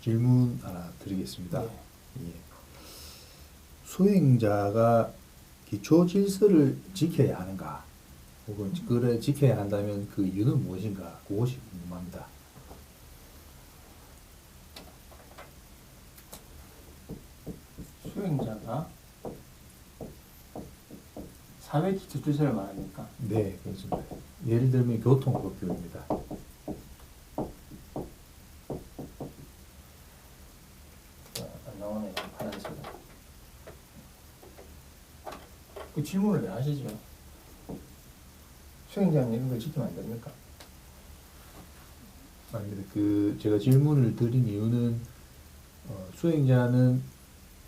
질문 하나 드리겠습니다. 네. 예. 수행자가 기초 질서를 지켜야 하는가? 혹은 그래 지켜야 한다면 그 이유는 무엇인가? 그것이 궁금합니다. 수행자가 사회 기초 질서를 말합니까? 네, 그렇습니다. 예를 들면 교통법규입니다. 안 나오네요. 파란색은. 그 질문을 왜 하시죠? 수행자는 이런 걸 지키면 안 됩니까? 아닙니다. 제가 질문을 드린 이유는 수행자는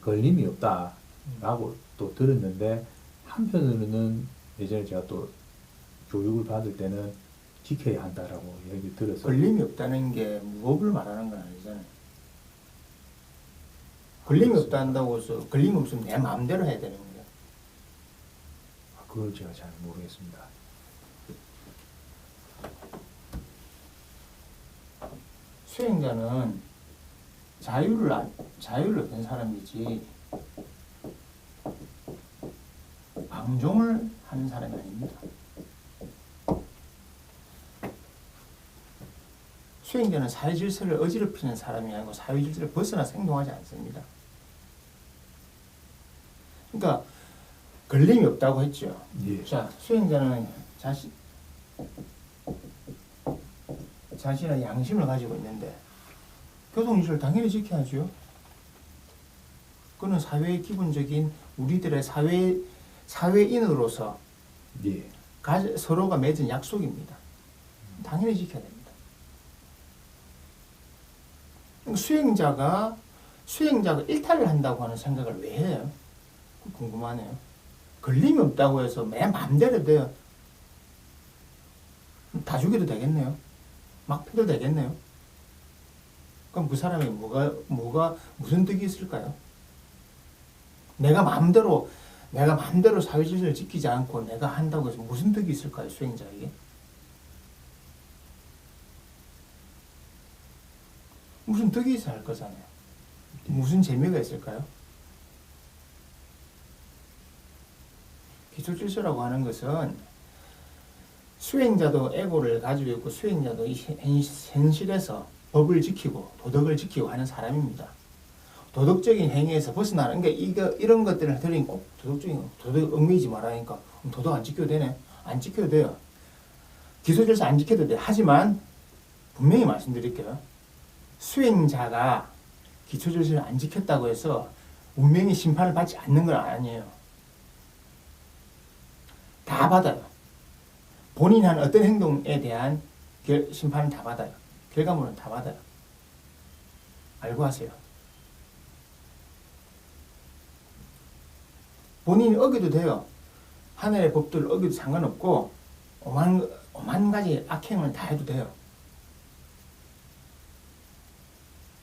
걸림이 없다라고 또 들었는데 한편으로는 예전에 제가 또 교육을 받을 때는 지켜야 한다라고 얘기 들어서 걸림이 없다는 게 무법을 말하는 건 아니잖아요. 걸림이 없다 한다고 해서 걸림이 없으면 내 마음대로 해야 되는 거예요. 그걸 제가 잘 모르겠습니다. 수행자는 자유를 얻은 사람이지 방종을 하는 사람이 아닙니다. 수행자는 사회 질서를 어지럽히는 사람이 아니고 사회 질서를 벗어나서 행동하지 않습니다. 그러니까 걸림이 없다고 했죠. 예. 자, 수행자는 자신의 양심을 가지고 있는데 교통질서를 당연히 지켜야죠. 그는 사회의 기본적인 우리들의 사회인으로서 예. 서로가 맺은 약속입니다. 당연히 지켜야 됩니다. 수행자가 일탈을 한다고 하는 생각을 왜 해요? 궁금하네요. 걸림이 없다고 해서 내 마음대로 돼요. 다 죽여도 되겠네요. 막 패도 되겠네요. 그럼 그 사람이 무슨 득이 있을까요? 내가 마음대로 사회 질서를 지키지 않고 내가 한다고 해서 무슨 득이 있을까요? 수행자에게? 무슨 득이 있어야 할 거잖아요. 무슨 재미가 있을까요? 기초 질서라고 하는 것은 수행자도 에고를 가지고 있고 수행자도 현실에서 법을 지키고 도덕을 지키고 하는 사람입니다. 도덕적인 행위에서 벗어나는 게 이런 것들을 들으니 꼭 도덕 얽매이지 말라니까 도덕 안 지켜도 되네? 안 지켜도 돼요. 기초 질서 안 지켜도 돼. 하지만 분명히 말씀드릴게요. 수행자가 기초 질서를 안 지켰다고 해서 운명의 심판을 받지 않는 건 아니에요. 다 받아요. 본인이 한 어떤 행동에 대한 심판을 다 받아요. 결과물은 다 받아요. 알고 하세요. 본인이 어겨도 돼요. 하늘의 법들을 어겨도 상관없고 오만 가지 악행을 다 해도 돼요.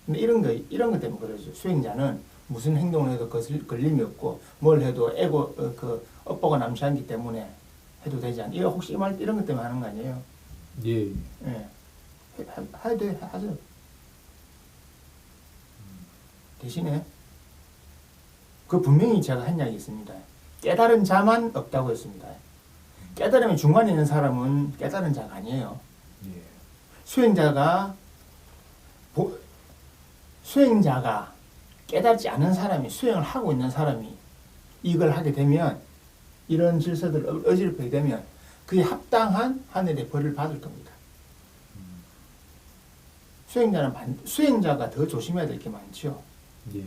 근데 이런 것 때문에 그러죠. 수행자는 무슨 행동을 해도 걸림이 없고 뭘 해도 업보가 남지 않기 때문에 해도 되지 않. 혹시 이런 것 때문에 하는 거 아니에요? 예. 예. 해도 돼, 하죠. 대신에 그 분명히 제가 한 이야기 있습니다. 깨달은 자만 없다고 했습니다. 깨달으면 중간에 있는 사람은 깨달은 자가 아니에요. 예. 수행자가 깨닫지 않은 사람이 수행을 하고 있는 사람이 이걸 하게 되면 이런 질서들을 어지럽히게 되면 그에 합당한 하늘의 벌을 받을 겁니다. 수행자가 더 조심해야 될 게 많죠. 예.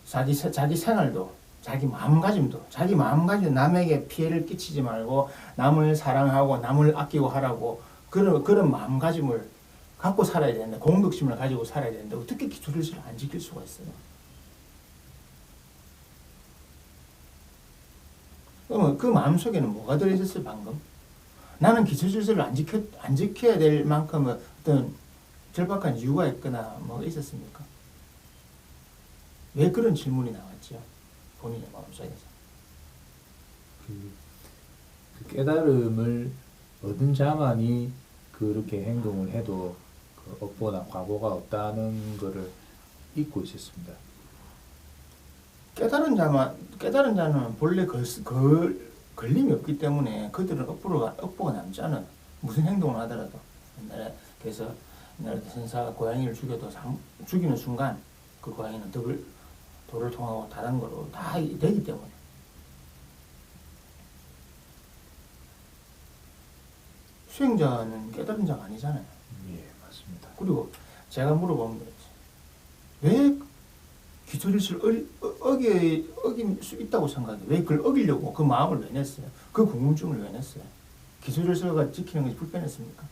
자기 생활도 자기 마음가짐도 남에게 피해를 끼치지 말고 남을 사랑하고 남을 아끼고 하라고 그런 마음가짐을 갖고 살아야 되는데 공덕심을 가지고 살아야 되는데 어떻게 기초 질서를 안 지킬 수가 있어요? 그러면 그 마음속에는 뭐가 들어있었어요 방금? 나는 기초 질서를 안 지켜야 될 만큼 어떤 절박한 이유가 있거나 뭐가 있었습니까? 왜 그런 질문이 나왔죠? 본인의 마음속에서. 그 깨달음을 얻은 자만이 그렇게 행동을 해도 그 업보나 과보가 없다는 거를 잊고 있었습니다. 깨달은 자는 본래 걸림이 없기 때문에 그들은 업보가 남지 않아요. 무슨 행동을 하더라도. 그래서 옛날에 대선사가 고양이를 죽이는 순간 그 고양이는 돌을 통하고 다른 거로 다 되기 때문에. 수행자는 깨달은 자가 아니잖아요. 예, 맞습니다. 그리고 제가 물어보면 왜 기초질서를 어길 수 있다고 생각해요? 왜 그걸 어기려고 그 마음을 왜 냈어요? 그 궁금증을 왜 냈어요? 기초질서가 지키는 것이 불편했습니까?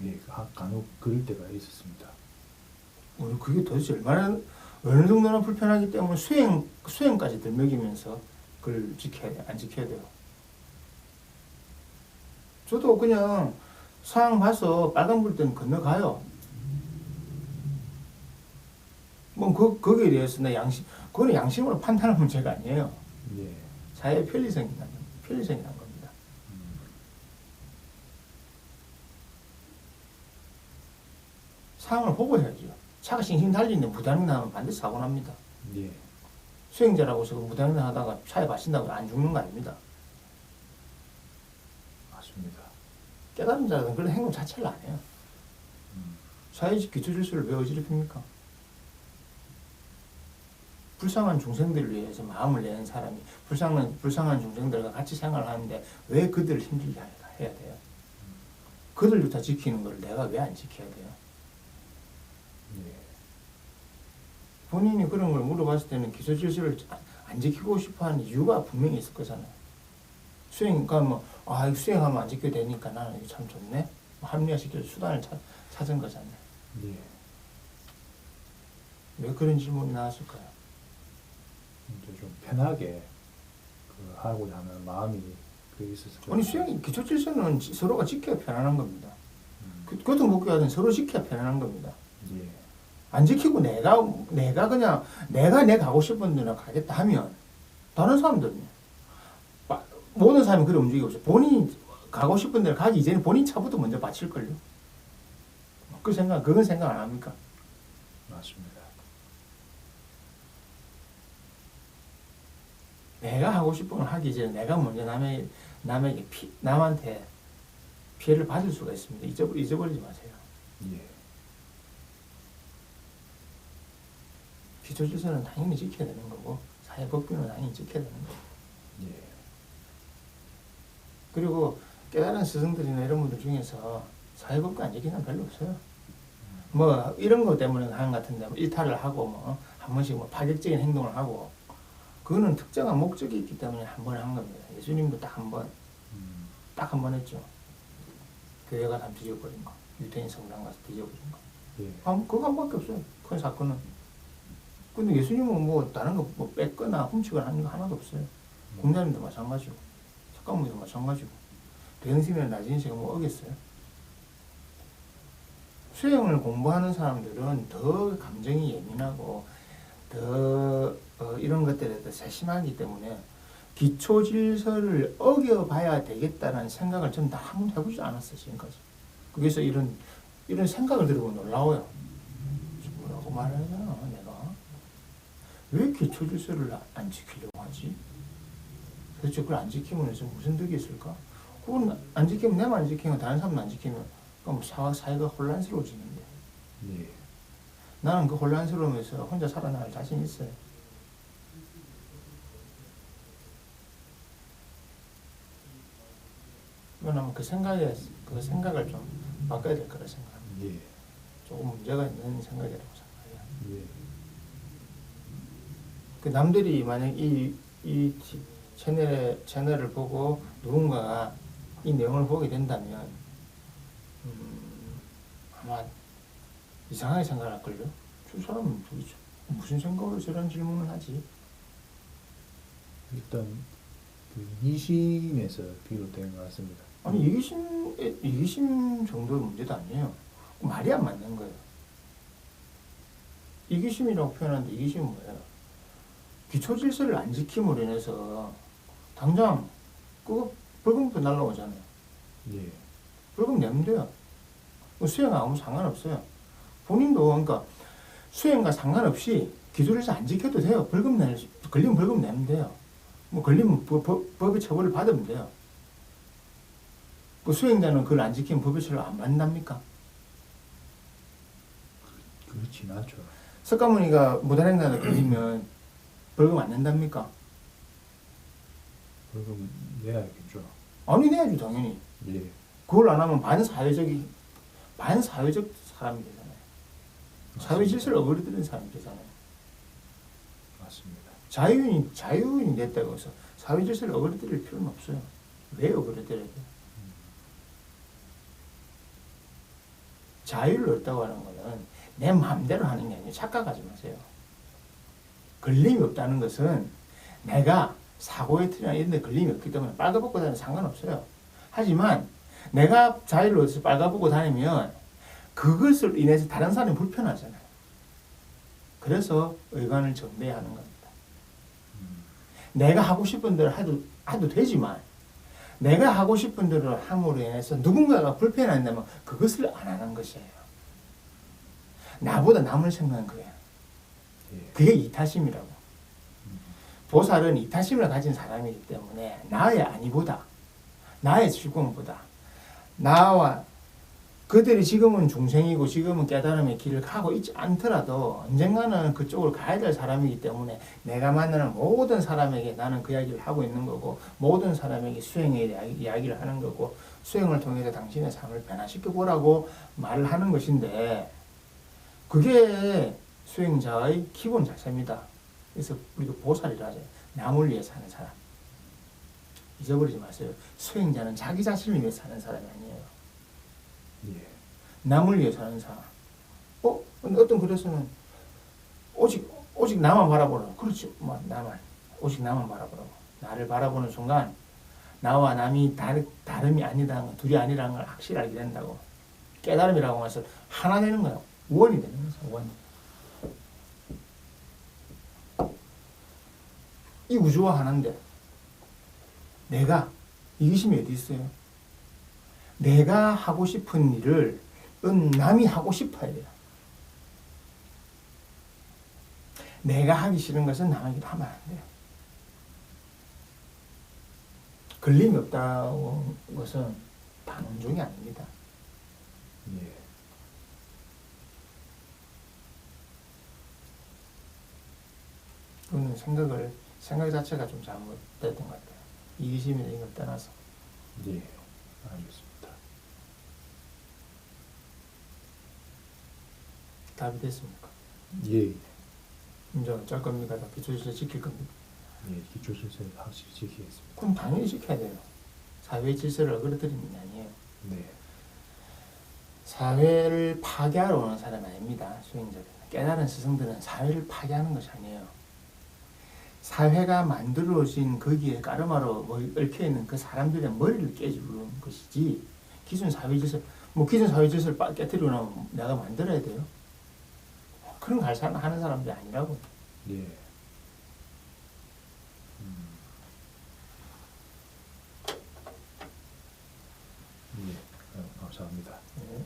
예, 간혹 그럴 때가 있었습니다. 그게 도대체 어느 정도나 불편하기 때문에 수행까지 들먹이면서 그걸 안 지켜야 돼요. 저도 그냥 상황 봐서 빨간불 때는 건너가요. 거기에 대해서 그거는 양심으로 판단할 문제가 아니에요. 예. 자의 편리성이 난 겁니다. 상황을 보고 해야죠. 차가 싱싱 달리는데 무단횡단 하면 반드시 사고 납니다. 예. 수행자라고서 무단횡단 하다가 차에 받친다고 안 죽는 거 아닙니다. 맞습니다. 깨달은 자는 그런 행동 자체를 안 해요. 사회적 기초질서를 왜 어지럽힙니까? 불쌍한 중생들을 위해서 마음을 내는 사람이 불쌍한 중생들과 같이 생활을 하는데 왜 그들을 힘들게 해야 돼요? 그들도 다 지키는 걸 내가 왜 안 지켜야 돼요? 예. 본인이 그런 걸 물어봤을 때는 기초질서를 안 지키고 싶어하는 이유가 분명히 있을 거잖아요. 그러니까 수행하면 안 지켜도 되니까 나는 이거 참 좋네. 합리화시킬 수단을 찾은 거잖아요. 예. 왜 그런 질문이 나왔을까요? 이제 좀 편하게 하고자 하는 마음이 있었을 거예요. 수행이 기초질서는 서로가 지켜야 편안한 겁니다. 교통법규하든 서로 지켜야 편안한 겁니다. 예. 안 지키고 내가 내 가고 싶은 데나 가겠다 하면 다른 사람들은요. 모든 사람이 그래 움직이고 있어요. 본인이 가고 싶은 데를 가기 이전에 본인 차부터 먼저 바칠걸요. 그건 생각 안 합니까? 맞습니다. 내가 하고 싶은 걸 하기 전에 내가 먼저 남한테 피해를 받을 수가 있습니다. 잊어버리지 마세요. 예. 기초질서는 당연히 지켜야 되는 거고 사회법규는 당연히 지켜야 되는 거고. 예. 그리고 깨달은 스승들이나 이런 분들 중에서 사회법규 안 지키는 사람 별로 없어요. 이런 것 때문에 하는 것 같은데 일탈을 하고 한 번씩 파격적인 행동을 하고 그거는 특정한 목적이 있기 때문에 한 번 한 겁니다. 예수님도 딱 한 번 했죠. 교회가 다 뒤져버린 거. 유태인 성당 가서 뒤져버린 거. 예. 그거 한 번밖에 없어요. 큰 사건은. 근데 예수님은 다른 거 뺏거나 훔치거나 하는 거 하나도 없어요. 공자님도 마찬가지고, 석가모니도 마찬가지고, 대흥심이나 나진씨가 어겼어요. 수행을 공부하는 사람들은 더 감정이 예민하고, 더 이런 것들에 더 세심하기 때문에 기초 질서를 어겨봐야 되겠다는 생각을 전 다 한 번도 해보지 않았어요, 지금까지. 그래서 이런 생각을 들어보면 놀라워요. 뭐라고 말해야 되나, 내가? 왜 기초 질서를 안 지키려고 하지? 도대체 그걸 안 지키면 무슨 득이 있을까? 그건 안 지키면 내만 안 지키면 다른 사람도 안 지키면 그럼 사회가 혼란스러워지는데. 예. 나는 그 혼란스러움에서 혼자 살아나갈 자신 있어요. 그러면 그 생각을 좀 바꿔야 될 거라 생각합니다. 예. 조금 문제가 있는 생각이라고 생각해요. 예. 그 남들이 만약 이 채널을 보고 누군가가 이 내용을 보게 된다면 아마 이상하게 생각할걸요. 저 사람은 도대체 무슨 생각으로 저런 질문을 하지? 일단 이심에서 비롯된 것 같습니다. 아니 이기심 정도의 문제도 아니에요. 말이 안 맞는 거예요. 이기심이라고 표현하는데 이기심은 뭐예요? 기초 질서를 안 지킴으로 인해서 당장 그거 벌금도 날라오잖아요. 예. 벌금 내면 돼요. 수행하고 상관없어요. 본인도 그러니까 수행과 상관없이 기술에서 안 지켜도 돼요. 걸리면 벌금 내면 돼요. 뭐 걸리면 법의 처벌을 받으면 돼요. 그 수행자는 그걸 안 지키면 법의 처벌을 안 받는답니까? 그렇진 않죠. 석가모니가 무단횡단에 걸리면 벌금 안 낸답니까? 벌금 내야겠죠. 아니 내야죠 당연히. 예. 그걸 안 하면 반사회적 사람이 되잖아요. 사회 질서를 어그러뜨리는 사람이 되잖아요. 맞습니다. 자유인이 됐다고 해서 사회 질서를 어그러뜨릴 필요는 없어요. 왜 어그러뜨려야 돼요? 자유를 얻다고 하는 거는 내 마음대로 하는 게 아니에요. 착각하지 마세요. 걸림이 없다는 것은 내가 사고의 틀이나 이런 데 걸림이 없기 때문에 빨가벗고 다니면 상관없어요. 하지만 내가 자유를 얻어서 빨가벗고 다니면 그것을 인해서 다른 사람이 불편하잖아요. 그래서 의관을 정대해야 하는 겁니다. 내가 하고 싶은 대로 해도 되지만 내가 하고 싶은 대로 함으로 인해서 누군가가 불편한다면 그것을 안 하는 것이에요. 나보다 남을 생각하는 거예요. 그게 이타심이라고. 보살은 이타심을 가진 사람이기 때문에 나의 안위보다 나의 즐거움보다 나와 그들이 지금은 중생이고 지금은 깨달음의 길을 가고 있지 않더라도 언젠가는 그쪽으로 가야 될 사람이기 때문에 내가 만나는 모든 사람에게 나는 그 이야기를 하고 있는 거고 모든 사람에게 수행의 이야기를 하는 거고 수행을 통해서 당신의 삶을 변화시켜 보라고 말을 하는 것인데 그게 수행자의 기본 자세입니다. 그래서 우리가 보살이라 하죠. 남을 위해 사는 사람. 잊어버리지 마세요. 수행자는 자기 자신을 위해 사는 사람이 아니에요. 예. 남을 위해 사는 사람. 어떤 글에서는 오직 나만 바라보라. 그렇지. 나만. 오직 나만 바라보라고. 나를 바라보는 순간 나와 남이 다름이 아니다는 거, 둘이 아니라는 걸 확실히 알게 된다고. 깨달음이라고 해서 하나 되는 거야. 원이 되는 거죠. 원. 이 우주와 하나인데 내가 이기심이 어디 있어요? 내가 하고 싶은 일을 남이 하고 싶어야 돼요. 내가 하기 싫은 것은 남에게 하면 안 돼요. 걸림이 없다는 것은 방종이 아닙니다. 예. 그거는 생각 자체가 좀 잘못됐던 것 같아요. 이기심이나 이걸 떠나서. 예. 알겠습니다. 답이 됐습니까? 예. 이제 어쩔 겁니까? 다 기초질서 지킬 겁니까? 예. 기초 질서를 확실히 지키겠습니다. 그럼 당연히 지켜야 돼요. 사회 질서를 어그러뜨리는 게 아니에요. 네. 사회를 파괴하러 오는 사람이 아닙니다. 수행자들은. 깨달은 스승들은 사회를 파괴하는 것이 아니에요. 사회가 만들어진 거기에 까르마로 얽혀있는 그 사람들의 머리를 깨주는 것이지 기존 사회 질서를 깨뜨리고 나면 내가 만들어야 돼요? 그런 거 하는 사람들이 아니라고. 예. 예. 감사합니다. 네.